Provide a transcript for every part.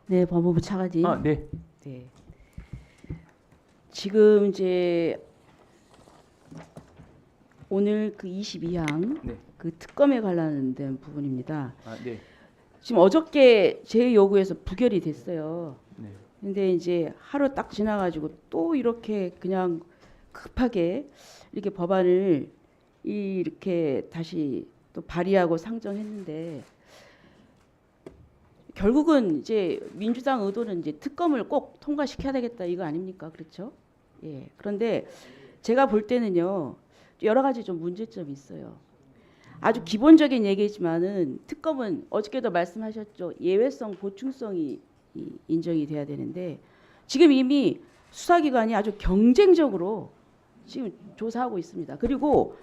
네, 법무부 차관님. 네. 네. 지금 이제 오늘 그 22항 네. 그 특검에 관련된 부분입니다. 네. 지금 어저께 제 요구에서 부결이 됐어요. 네. 근데 이제 하루 딱 지나가지고 또 이렇게 그냥 급하게 이렇게 법안을 이렇게 다시 또 발의하고 상정했는데 결국은 이제 민주당 의도는 이제 특검을 꼭 통과시켜야 되겠다 이거 아닙니까? 그렇죠? 예. 그런데 제가 볼 때는요 여러 가지 좀 문제점이 있어요. 아주 기본적인 얘기지만은 특검은 어저께도 말씀하셨죠. 예외성, 보충성이 인정이 돼야 되는데 지금 이미 수사기관이 아주 경쟁적으로 지금 조사하고 있습니다. 그리고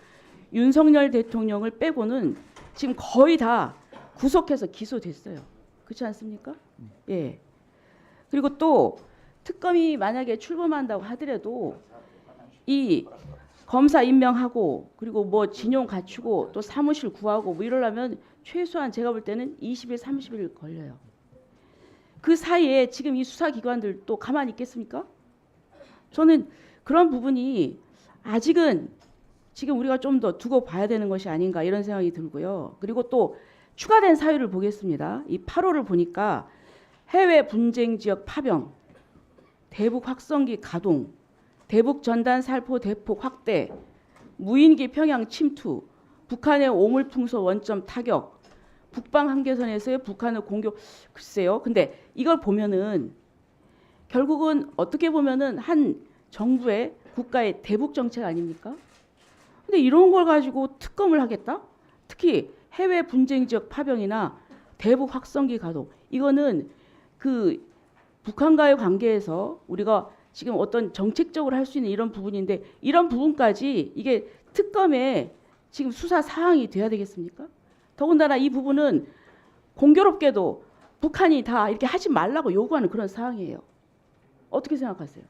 윤석열 대통령을 빼고는 지금 거의 다 구속해서 기소됐어요. 그렇지 않습니까? 예. 그리고 또 특검이 만약에 출범한다고 하더라도 이 검사 임명하고 그리고 뭐 진용 갖추고 또 사무실 구하고 뭐 이러려면 최소한 제가 볼 때는 20일, 30일 걸려요. 그 사이에 지금 이 수사기관들 또 가만히 있겠습니까? 저는 그런 부분이 아직은 지금 우리가 좀 더 두고 봐야 되는 것이 아닌가 이런 생각이 들고요. 그리고 또 추가된 사유를 보겠습니다. 이 8호를 보니까 해외 분쟁 지역 파병, 대북 확성기 가동, 대북 전단 살포 대폭 확대, 무인기 평양 침투, 북한의 오물풍소 원점 타격, 북방 한계선에서의 북한의 공격. 글쎄요. 근데 이걸 보면은 결국은 어떻게 보면은 한 정부의 국가의 대북 정책 아닙니까? 근데 이런 걸 가지고 특검을 하겠다? 특히 해외 분쟁 지역 파병이나 대북 확성기 가동. 이거는 그 북한과의 관계에서 우리가 지금 어떤 정책적으로 할 수 있는 이런 부분인데 이런 부분까지 이게 특검에 지금 수사 사항이 돼야 되겠습니까? 더군다나 이 부분은 공교롭게도 북한이 다 이렇게 하지 말라고 요구하는 그런 사항이에요. 어떻게 생각하세요?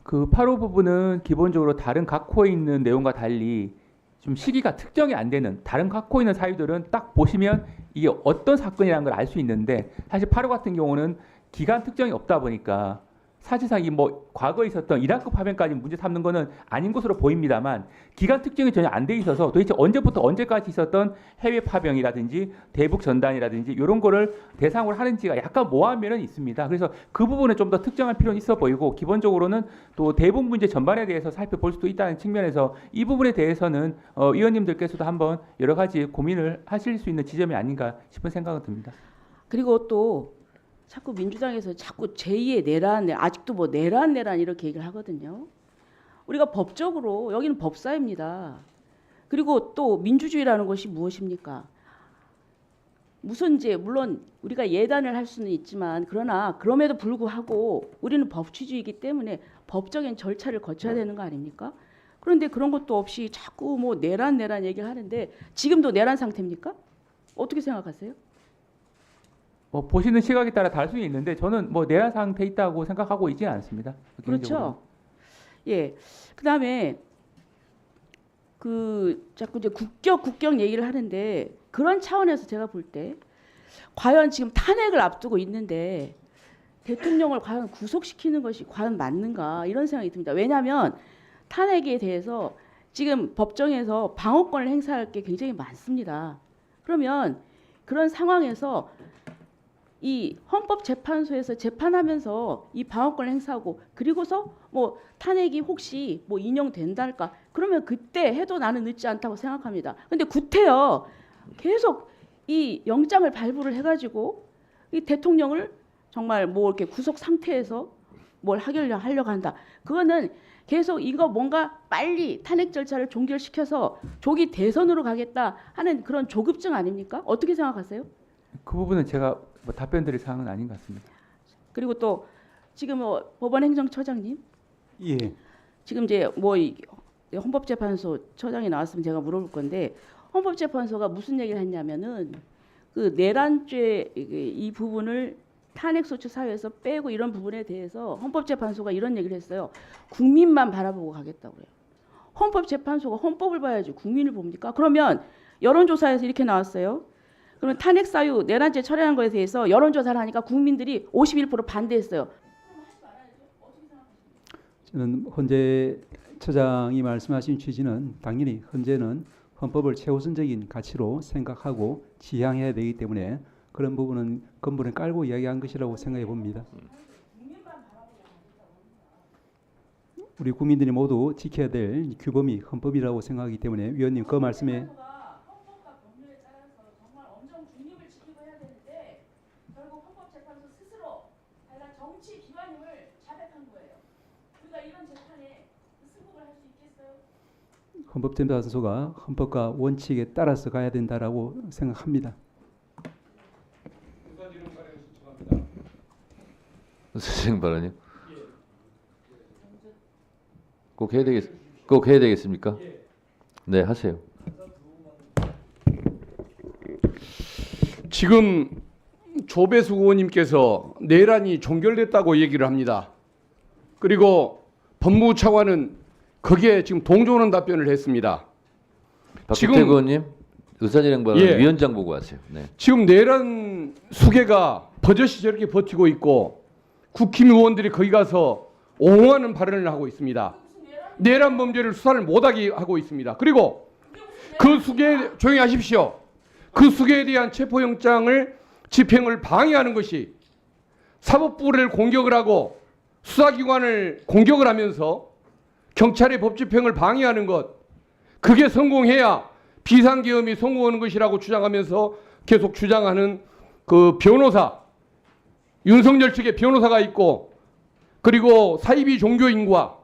그 8호 부분은 기본적으로 다른 각호에 있는 내용과 달리 좀 시기가 특정이 안 되는 다른 각호에 있는 사유들은 딱 보시면 이게 어떤 사건이라는 걸 알 수 있는데 사실 8호 같은 경우는 기간 특정이 없다 보니까 사실상 이 뭐 과거에 있었던 이라크 파병까지 문제 삼는 거는 아닌 것으로 보입니다만 기간 특정이 전혀 안 돼 있어서 도대체 언제부터 언제까지 있었던 해외 파병이라든지 대북 전단이라든지 이런 거를 대상으로 하는지가 약간 모호한 면은 있습니다. 그래서 그 부분은 좀 더 특정할 필요는 있어 보이고 기본적으로는 또 대북 문제 전반에 대해서 살펴볼 수도 있다는 측면에서 이 부분에 대해서는 의원님들께서도 한번 여러 가지 고민을 하실 수 있는 지점이 아닌가 싶은 생각은 듭니다. 그리고 또 자꾸 민주당에서 자꾸 제2의 내란, 아직도 뭐 내란 이렇게 얘기를 하거든요. 우리가 법적으로 여기는 법사입니다. 그리고 또 민주주의라는 것이 무엇입니까? 무슨 이제 물론 우리가 예단을 할 수는 있지만 그러나 그럼에도 불구하고 우리는 법치주의이기 때문에 법적인 절차를 거쳐야 되는 거 아닙니까? 그런데 그런 것도 없이 자꾸 뭐 내란 얘기를 하는데 지금도 내란 상태입니까? 어떻게 생각하세요? 보시는 시각에 따라 다를 수 있는데 저는 뭐 내란 상태에 있다고 생각하고 있지는 않습니다. 개인적으로는. 그렇죠. 예. 그다음에 그 자꾸 이제 국격 얘기를 하는데 그런 차원에서 제가 볼 때 과연 지금 탄핵을 앞두고 있는데 대통령을 과연 구속시키는 것이 과연 맞는가 이런 생각이 듭니다. 왜냐하면 탄핵에 대해서 지금 법정에서 방어권을 행사할 게 굉장히 많습니다. 그러면 그런 상황에서 이 헌법재판소에서 재판하면서 이 방어권을 행사하고 그리고서 뭐 탄핵이 혹시 뭐 인용된다 할까 그러면 그때 해도 나는 늦지 않다고 생각합니다. 근데 구태여 계속 이 영장을 발부를 해가지고 이 대통령을 정말 뭐 이렇게 구속 상태에서 뭘 하려고 한다. 그거는 계속 이거 뭔가 빨리 탄핵 절차를 종결시켜서 조기 대선으로 가겠다 하는 그런 조급증 아닙니까? 어떻게 생각하세요? 그 부분은 제가 뭐 답변 드릴 사항은 아닌 것 같습니다. 그리고 또 지금 뭐 법원행정처장님 예. 지금 이제 뭐 헌법재판소 처장이 나왔으면 제가 물어볼 건데 헌법재판소가 무슨 얘기를 했냐면은 그 내란죄 이 부분을 탄핵소추 사유에서 빼고 이런 부분에 대해서 헌법재판소가 이런 얘기를 했어요. 국민만 바라보고 가겠다고요. 헌법재판소가 헌법을 봐야지 국민을 봅니까? 그러면 여론조사에서 이렇게 나왔어요. 그러면 탄핵 사유 내란죄 처리하는 거에 대해서 여론조사를 하니까 국민들이 51% 반대했어요. 저는 헌재 처장이 말씀하신 취지는 당연히 헌재는 헌법을 최우선적인 가치로 생각하고 지향해야 되기 때문에 그런 부분은 근본을 깔고 이야기한 것이라고 생각해 봅니다. 우리 국민들이 모두 지켜야 될 규범이 헌법이라고 생각하기 때문에 위원님 그 말씀에 헌법재판소가 헌법과 원칙에 따라서 가야 된다라고 생각합니다. 선생 발언이요? 꼭 해야 되겠습니까? 네, 하세요. 지금 조배수 의원님께서 내란이 종결됐다고 얘기를 합니다. 그리고 법무부 차관은 거기에 지금 동조하는 답변을 했습니다. 박규태 의원님, 의사진행 발언 예. 위원장 보고 하세요. 네. 지금 내란 수계가 버젓이 저렇게 버티고 있고 국힘 의원들이 거기 가서 옹호하는 발언을 하고 있습니다. 내란 범죄를 수사를 못하게 하고 있습니다. 그리고 그 수계에 조용히 하십시오. 그 수계에 대한 체포영장을 집행을 방해하는 것이 사법부를 공격을 하고 수사기관을 공격을 하면서 경찰의 법집행을 방해하는 것, 그게 성공해야 비상계엄이 성공하는 것이라고 주장하면서 계속 주장하는 그 변호사, 윤석열 측의 변호사가 있고, 그리고 사이비 종교인과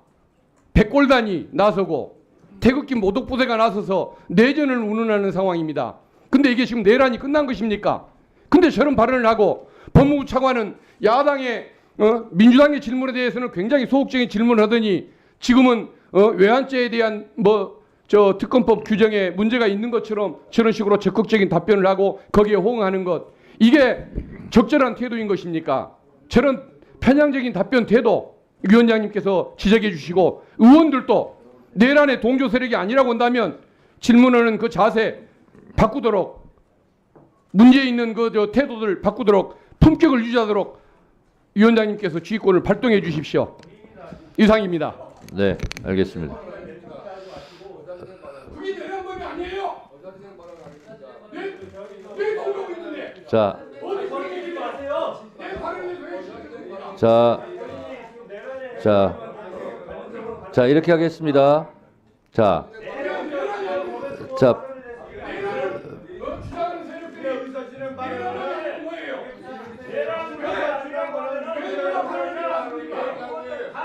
백골단이 나서고 태극기 모독부대가 나서서 내전을 운운하는 상황입니다. 근데 이게 지금 내란이 끝난 것입니까? 근데 저런 발언을 하고 법무부 차관은 야당의 민주당의 질문에 대해서는 굉장히 소극적인 질문을 하더니 지금은 외환죄에 대한 특검법 규정에 문제가 있는 것처럼 저런 식으로 적극적인 답변을 하고 거기에 호응하는 것, 이게 적절한 태도인 것입니까? 저런 편향적인 답변 태도 위원장님께서 지적해 주시고, 의원들도 내란의 동조 세력이 아니라고 한다면 질문하는 그 자세 바꾸도록, 문제 있는 그 태도들 바꾸도록, 품격을 유지하도록 위원장님께서 지휘권을 발동해 주십시오. 이상입니다. 네, 알겠습니다. 그게 내란범이 아니에요. 자, 자, 이렇게 하겠습니다. 자,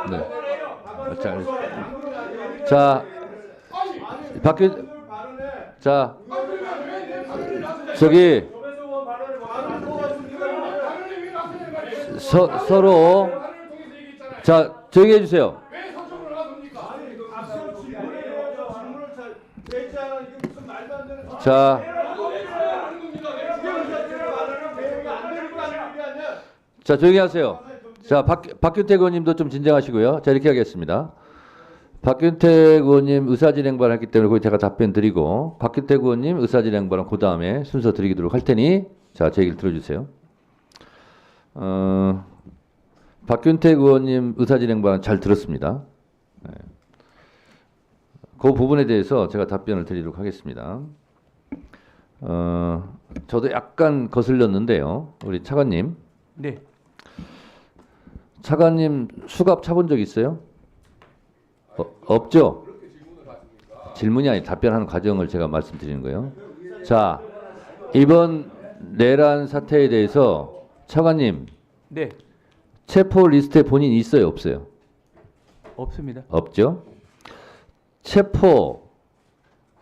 네. 자, 저기 서로 자 조용히 해주세요. 자 조용히 하세요. 자 박균택 의원님도 좀 진정하시고요. 자 이렇게 하겠습니다. 박균택 의원님 의사진행 발언했기 때문에 거기 제가 답변 드리고, 박균택 의원님 의사진행 발언 그 다음에 순서 드리도록 할 테니, 자 제 얘기를 들어주세요. 박균택 의원님 의사진행 발언 잘 들었습니다. 네. 그 부분에 대해서 제가 답변을 드리도록 하겠습니다. 저도 약간 거슬렸는데요. 우리 차관님. 네. 차관님 수갑 차본 적 있어요? 없죠? 질문이 아니 답변하는 과정을 제가 말씀드리는 거예요. 자, 이번 내란 사태에 대해서 차관님 네. 체포 리스트에 본인 있어요, 없어요? 없습니다. 없죠? 체포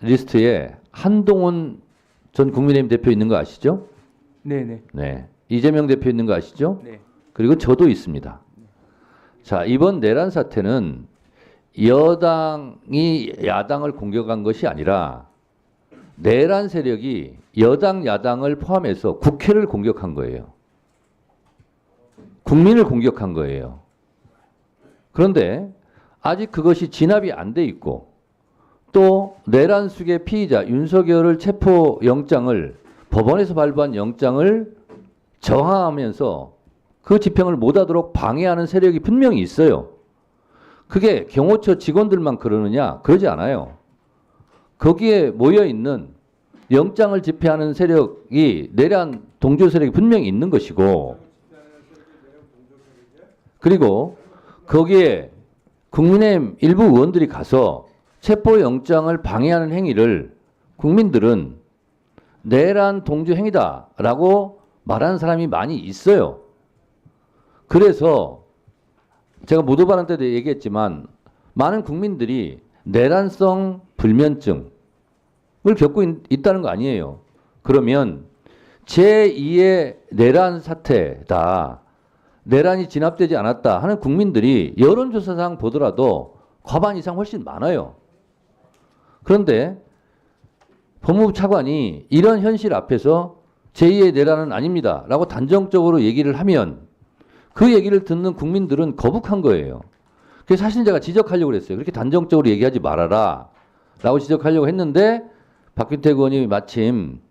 리스트에 한동훈 전 국민의힘 대표 있는 거 아시죠? 네네. 네. 이재명 대표 있는 거 아시죠? 네. 그리고 저도 있습니다. 자, 이번 내란 사태는 여당이 야당을 공격한 것이 아니라 내란 세력이 여당, 야당을 포함해서 국회를 공격한 거예요. 국민을 공격한 거예요. 그런데 아직 그것이 진압이 안 돼 있고, 또 내란 수계 피의자 윤석열을 체포 영장을 법원에서 발부한 영장을 저항하면서 그 집행을 못하도록 방해하는 세력이 분명히 있어요. 그게 경호처 직원들만 그러느냐? 그러지 않아요. 거기에 모여 있는 영장을 집행하는 세력이 내란 동조 세력이 분명히 있는 것이고, 그리고 거기에 국민의힘 일부 의원들이 가서 체포영장을 방해하는 행위를 국민들은 내란 동조 행위다라고 말하는 사람이 많이 있어요. 그래서 제가 모두 발언 때도 얘기했지만 많은 국민들이 내란성 불면증을 겪고 있다는 거 아니에요. 그러면 제2의 내란 사태다, 내란이 진압되지 않았다 하는 국민들이 여론조사상 보더라도 과반 이상 훨씬 많아요. 그런데 법무부 차관이 이런 현실 앞에서 제2의 내란은 아닙니다 라고 단정적으로 얘기를 하면 그 얘기를 듣는 국민들은 거북한 거예요. 그래서 사실 제가 지적하려고 했어요. 그렇게 단정적으로 얘기하지 말아라 라고 지적하려고 했는데 박균택 의원이 마침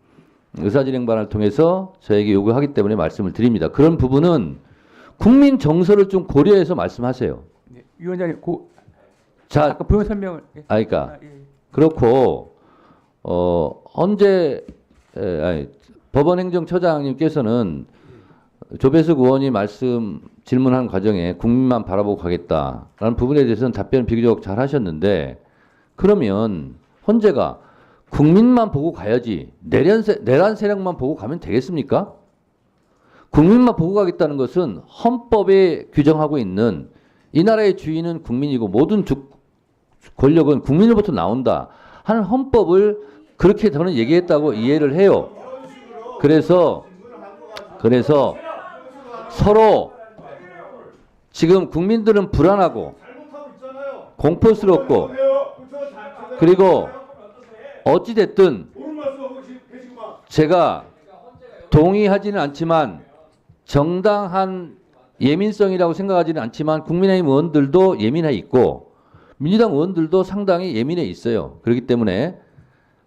의사진행반을 통해서 저에게 요구하기 때문에 말씀을 드립니다. 그런 부분은 국민 정서를 좀 고려해서 말씀하세요. 네, 위원장님, 자, 아까 부연 설명을. 예. 그러니까 예. 그렇고 법원행정처장님께서는 조배석 의원이 질문한 과정에 국민만 바라보고 가겠다라는 부분에 대해서는 답변을 비교적 잘 하셨는데, 그러면 헌재가 국민만 보고 가야지 내란 세력만 보고 가면 되겠습니까? 국민만 보고 가겠다는 것은 헌법에 규정하고 있는 이 나라의 주인은 국민이고 모든 권력은 국민으로부터 나온다 하는 헌법을 그렇게 저는 얘기했다고 이해를 해요. 그래서 서로 지금 국민들은 불안하고 공포스럽고, 그리고 어찌됐든 제가 동의하지는 않지만 정당한 예민성이라고 생각하지는 않지만 국민의힘 의원들도 예민해 있고 민주당 의원들도 상당히 예민해 있어요. 그렇기 때문에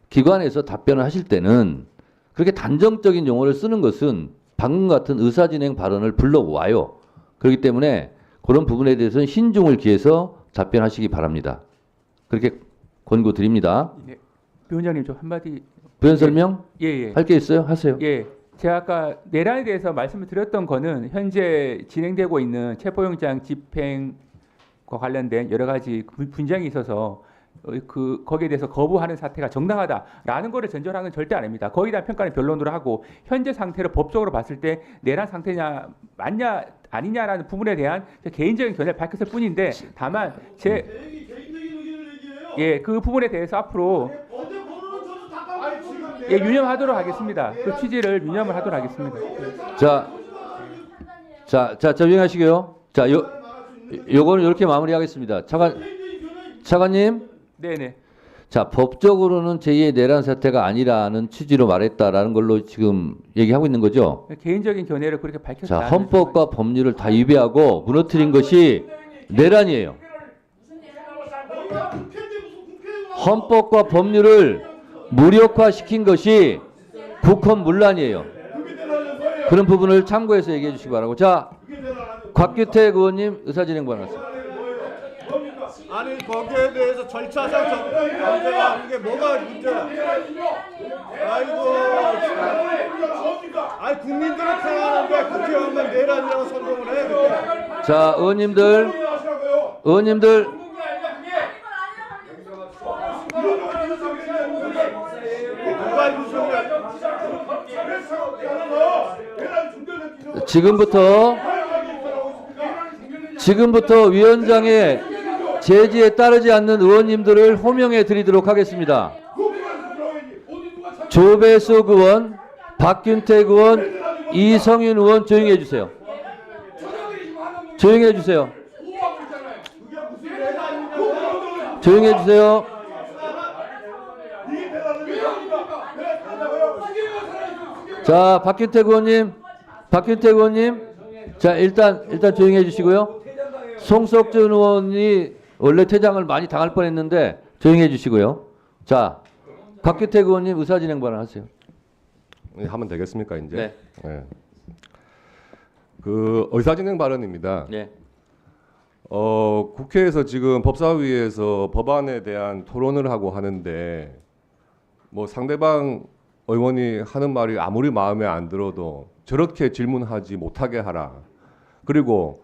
기관에서 답변을 하실 때는 그렇게 단정적인 용어를 쓰는 것은 방금 같은 의사진행 발언을 불러와요. 그렇기 때문에 그런 부분에 대해서는 신중을 기해서 답변하시기 바랍니다. 그렇게 권고드립니다. 네. 위원장님 좀 한마디. 부연 설명? 예. 할 게 있어요? 하세요. 예. 제가 아까 내란에 대해서 말씀을 드렸던 거는 현재 진행되고 있는 체포영장 집행과 관련된 여러 가지 분쟁이 있어서 거기에 대해서 거부하는 사태가 정당하다라는 거를 전제하는 건 절대 아닙니다. 거기에 대한 평가는 변론으로 하고 현재 상태를 법적으로 봤을 때 내란 상태냐 맞냐 아니냐라는 부분에 대한 제 개인적인 견해를 밝혔을 뿐인데, 다만 그 부분에 대해서 앞으로 유념하도록 하겠습니다. 그 취지를 유념을 하도록 하겠습니다. 자, 조용하시고요. 자, 요거는 이렇게 마무리하겠습니다. 차관님. 네네. 자, 법적으로는 제2의 내란 사태가 아니라는 취지로 말했다라는 걸로 지금 얘기하고 있는 거죠. 개인적인 견해를 그렇게 밝혔다. 자, 헌법과 법률을 다 위배하고 무너뜨린 것이 내란이에요. 헌법과 법률을 무력화시킨 것이 국헌문란이에요. 그런 부분을 참고해서 얘기해 주시기 바라고. 자, 곽규택 의원님 의사진행반 하세요. 아니 거기에 대해서 절차상 문제가 하는 게 뭐가 문제야? 아니 국민들은 평안한데 국회의원만 내란이라고 선동을 해. 그렇게. 자, 의원님들 지금부터 위원장의 제지에 따르지 않는 의원님들을 호명해 드리도록 하겠습니다. 조배석 의원, 박균택 의원, 이성윤 의원 조용히 해주세요. 조용히 해주세요. 조용히 해주세요. 자, 박균택 의원님. 자, 일단 조용히 해주시고요. 송석준 의원이 원래 퇴장을 많이 당할 뻔했는데 조용히 해주시고요. 자, 박규택 의원님 의사진행 발언하세요. 하면 되겠습니까 이제? 네. 예. 그 의사진행 발언입니다. 네. 국회에서 지금 법사위에서 법안에 대한 토론을 하고 하는데 뭐 상대방 의원이 하는 말이 아무리 마음에 안 들어도 저렇게 질문하지 못하게 하라. 그리고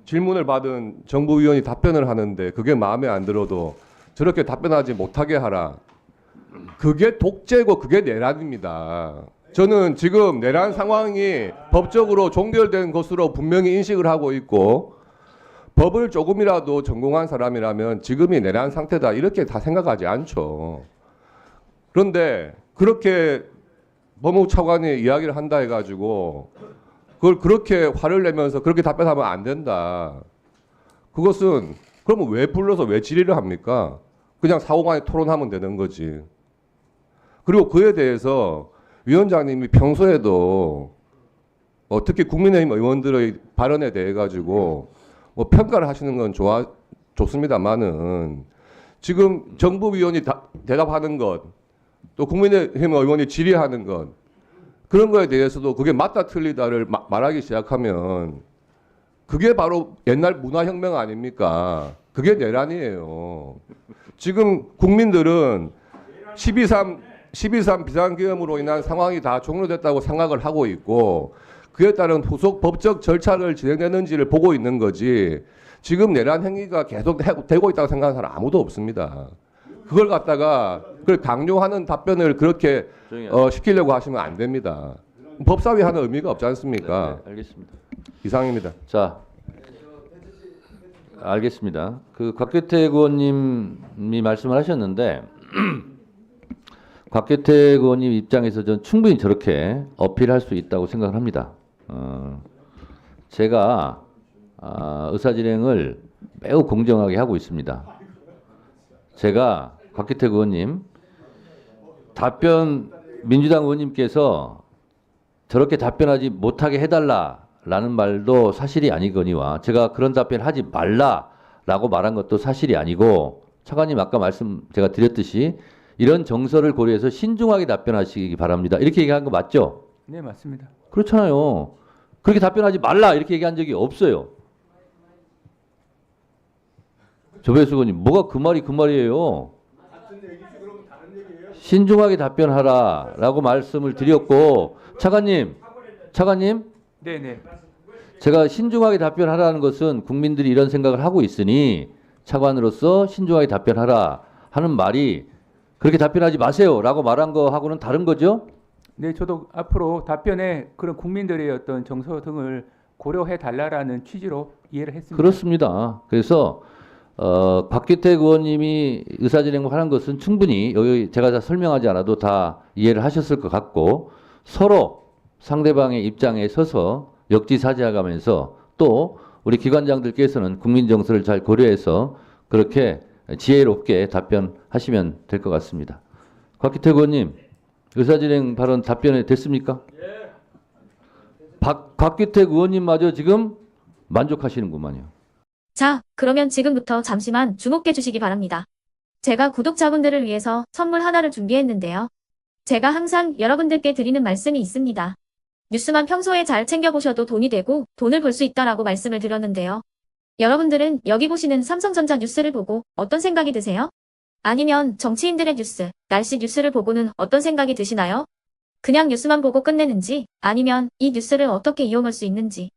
질문을 받은 정부위원이 답변을 하는데 그게 마음에 안 들어도 저렇게 답변하지 못하게 하라. 그게 독재고 그게 내란입니다. 저는 지금 내란 상황이 법적으로 종결된 것으로 분명히 인식을 하고 있고 법을 조금이라도 전공한 사람이라면 지금이 내란 상태다 이렇게 다 생각하지 않죠. 그런데 그렇게 법무부 차관이 이야기를 한다 해가지고 그걸 그렇게 화를 내면서 그렇게 답변하면 안 된다. 그것은 그러면 왜 불러서 왜 질의를 합니까? 그냥 사고간에 토론하면 되는 거지. 그리고 그에 대해서 위원장님이 평소에도 특히 국민의힘 의원들의 발언에 대해 가지고 뭐 평가를 하시는 건 좋습니다만은 지금 정부위원이 대답하는 것, 또 국민의힘 의원이 질의하는 것 그런 거에 대해서도 그게 맞다 틀리다를 말하기 시작하면 그게 바로 옛날 문화혁명 아닙니까? 그게 내란이에요. 지금 국민들은 12.3 비상계엄으로 인한 상황이 다 종료됐다고 생각을 하고 있고 그에 따른 후속 법적 절차를 진행되는지를 보고 있는 거지 지금 내란 행위가 계속 되고 있다고 생각하는 사람 아무도 없습니다. 그걸 갖다가 그걸 강요하는 답변을 그렇게 시키려고 하시면 안 됩니다. 법사위 하는 의미가 없지 않습니까? 네, 알겠습니다. 이상입니다. 자, 알겠습니다. 그 곽규택 의원님이 말씀을 하셨는데 곽규택 의원님 입장에서 전 충분히 저렇게 어필할 수 있다고 생각을 합니다. 제가 의사진행을 매우 공정하게 하고 있습니다. 제가 곽규택 의원님 답변 민주당 의원님께서 저렇게 답변하지 못하게 해달라라는 말도 사실이 아니거니와 제가 그런 답변 하지 말라라고 말한 것도 사실이 아니고 차관님 아까 말씀 제가 드렸듯이 이런 정서를 고려해서 신중하게 답변하시기 바랍니다. 이렇게 얘기한 거 맞죠? 네, 맞습니다. 그렇잖아요. 그렇게 답변하지 말라 이렇게 얘기한 적이 없어요. 조배수 의원님 뭐가 그 말이 그 말이에요. 신중하게 답변하라라고 말씀을 드렸고 차관님 네, 네. 제가 신중하게 답변하라는 것은 국민들이 이런 생각을 하고 있으니 차관으로서 신중하게 답변하라 하는 말이 그렇게 답변하지 마세요라고 말한 거하고는 다른 거죠? 네, 저도 앞으로 답변에 그런 국민들의 어떤 정서 등을 고려해 달라라는 취지로 이해를 했습니다. 그렇습니다. 그래서 박규택 의원님이 의사진행을 하는 것은 충분히 여기 제가 다 설명하지 않아도 다 이해를 하셨을 것 같고 서로 상대방의 입장에 서서 역지사지하면서 또 우리 기관장들께서는 국민 정서를 잘 고려해서 그렇게 지혜롭게 답변하시면 될 것 같습니다. 곽규택 의원님 의사진행 발언 답변이 됐습니까? 예. 곽규택 의원님마저 지금 만족하시는구만요. 자, 그러면 지금부터 잠시만 주목해 주시기 바랍니다. 제가 구독자분들을 위해서 선물 하나를 준비했는데요. 제가 항상 여러분들께 드리는 말씀이 있습니다. 뉴스만 평소에 잘 챙겨보셔도 돈이 되고 돈을 벌 수 있다라고 말씀을 드렸는데요. 여러분들은 여기 보시는 삼성전자 뉴스를 보고 어떤 생각이 드세요? 아니면 정치인들의 뉴스, 날씨 뉴스를 보고는 어떤 생각이 드시나요? 그냥 뉴스만 보고 끝내는지 아니면 이 뉴스를 어떻게 이용할 수 있는지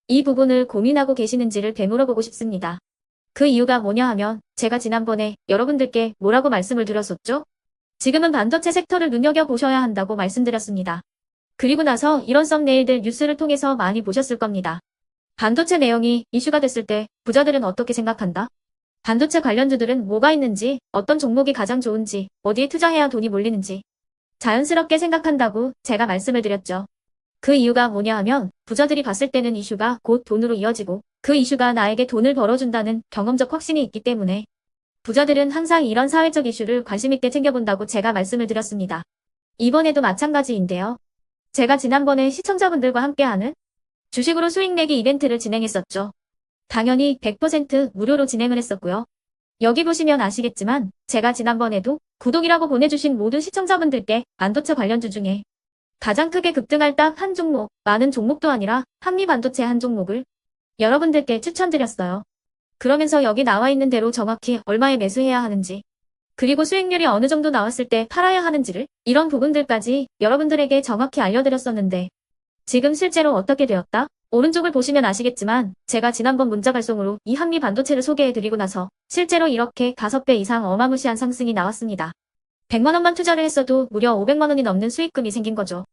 이 부분을 고민하고 계시는지를 되물어보고 싶습니다. 그 이유가 뭐냐 하면 제가 지난번에 여러분들께 뭐라고 말씀을 드렸었죠? 지금은 반도체 섹터를 눈여겨보셔야 한다고 말씀드렸습니다. 그리고 나서 이런 썸네일들 뉴스를 통해서 많이 보셨을 겁니다. 반도체 내용이 이슈가 됐을 때 부자들은 어떻게 생각한다? 반도체 관련주들은 뭐가 있는지, 어떤 종목이 가장 좋은지, 어디에 투자해야 돈이 몰리는지 자연스럽게 생각한다고 제가 말씀을 드렸죠. 그 이유가 뭐냐 하면 부자들이 봤을 때는 이슈가 곧 돈으로 이어지고 그 이슈가 나에게 돈을 벌어준다는 경험적 확신이 있기 때문에 부자들은 항상 이런 사회적 이슈를 관심 있게 챙겨본다고 제가 말씀을 드렸습니다. 이번에도 마찬가지인데요. 제가 지난번에 시청자분들과 함께하는 주식으로 수익 내기 이벤트를 진행했었죠. 당연히 100% 무료로 진행을 했었고요. 여기 보시면 아시겠지만 제가 지난번에도 구독이라고 보내주신 모든 시청자분들께 반도체 관련주 중에 가장 크게 급등할 딱 한 종목, 많은 종목도 아니라 한미반도체 한 종목을 여러분들께 추천드렸어요. 그러면서 여기 나와 있는 대로 정확히 얼마에 매수해야 하는지, 그리고 수익률이 어느 정도 나왔을 때 팔아야 하는지를, 이런 부분들까지 여러분들에게 정확히 알려드렸었는데 지금 실제로 어떻게 되었다? 오른쪽을 보시면 아시겠지만 제가 지난번 문자 발송으로 이 한미 반도체를 소개해드리고 나서 실제로 이렇게 5배 이상 어마무시한 상승이 나왔습니다. 100만 원만 투자를 했어도 무려 500만 원이 넘는 수익금이 생긴 거죠.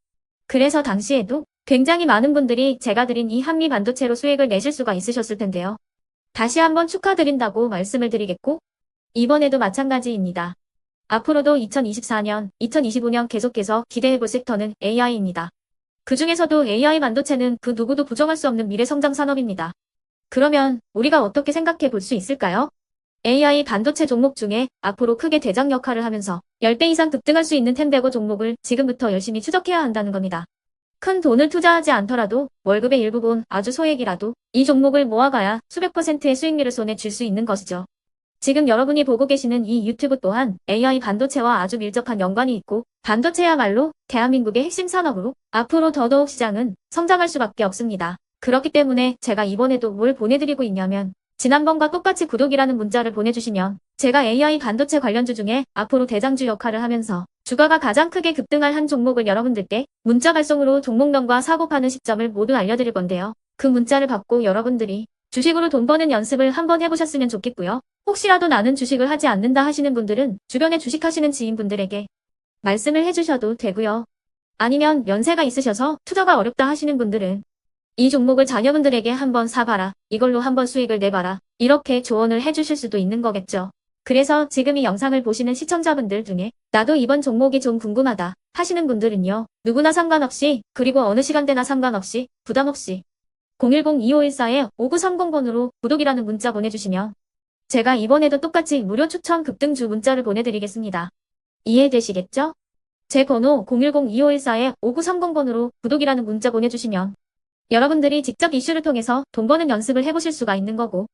그래서 당시에도 굉장히 많은 분들이 제가 드린 이 한미 반도체로 수익을 내실 수가 있으셨을 텐데요. 다시 한번 축하드린다고 말씀을 드리겠고, 이번에도 마찬가지입니다. 앞으로도 2024년, 2025년 계속해서 기대해볼 섹터는 AI입니다. 그 중에서도 AI 반도체는 그 누구도 부정할 수 없는 미래 성장 산업입니다. 그러면 우리가 어떻게 생각해 볼 수 있을까요? AI 반도체 종목 중에 앞으로 크게 대장 역할을 하면서 10배 이상 급등할 수 있는 텐베고 종목을 지금부터 열심히 추적해야 한다는 겁니다. 큰 돈을 투자하지 않더라도 월급의 일부분 아주 소액이라도 이 종목을 모아가야 수백 %의 수익률을 손에 쥘 수 있는 것이죠. 지금 여러분이 보고 계시는 이 유튜브 또한 AI 반도체와 아주 밀접한 연관이 있고, 반도체야말로 대한민국의 핵심 산업으로 앞으로 더더욱 시장은 성장할 수밖에 없습니다. 그렇기 때문에 제가 이번에도 뭘 보내드리고 있냐면, 지난번과 똑같이 구독이라는 문자를 보내주시면 제가 AI 반도체 관련주 중에 앞으로 대장주 역할을 하면서 주가가 가장 크게 급등할 한 종목을 여러분들께 문자 발송으로 종목명과 사고 파는 시점을 모두 알려드릴 건데요. 그 문자를 받고 여러분들이 주식으로 돈 버는 연습을 한번 해보셨으면 좋겠고요. 혹시라도 나는 주식을 하지 않는다 하시는 분들은 주변에 주식하시는 지인분들에게 말씀을 해주셔도 되고요. 아니면 연세가 있으셔서 투자가 어렵다 하시는 분들은 이 종목을 자녀분들에게 한번 사봐라, 이걸로 한번 수익을 내봐라, 이렇게 조언을 해주실 수도 있는 거겠죠. 그래서 지금 이 영상을 보시는 시청자분들 중에 나도 이번 종목이 좀 궁금하다 하시는 분들은요, 누구나 상관없이, 그리고 어느 시간대나 상관없이 부담없이 010-2514-5930번으로 구독이라는 문자 보내주시면 제가 이번에도 똑같이 무료 추천 급등주 문자를 보내드리겠습니다. 이해되시겠죠? 제 번호 010-2514-5930번으로 구독이라는 문자 보내주시면 여러분들이 직접 이슈를 통해서 돈 버는 연습을 해보실 수가 있는 거고,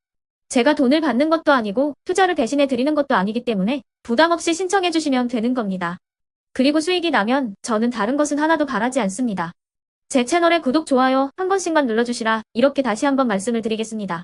제가 돈을 받는 것도 아니고 투자를 대신해 드리는 것도 아니기 때문에 부담 없이 신청해 주시면 되는 겁니다. 그리고 수익이 나면 저는 다른 것은 하나도 바라지 않습니다. 제 채널에 구독, 좋아요 한 번씩만 눌러주시라, 이렇게 다시 한번 말씀을 드리겠습니다.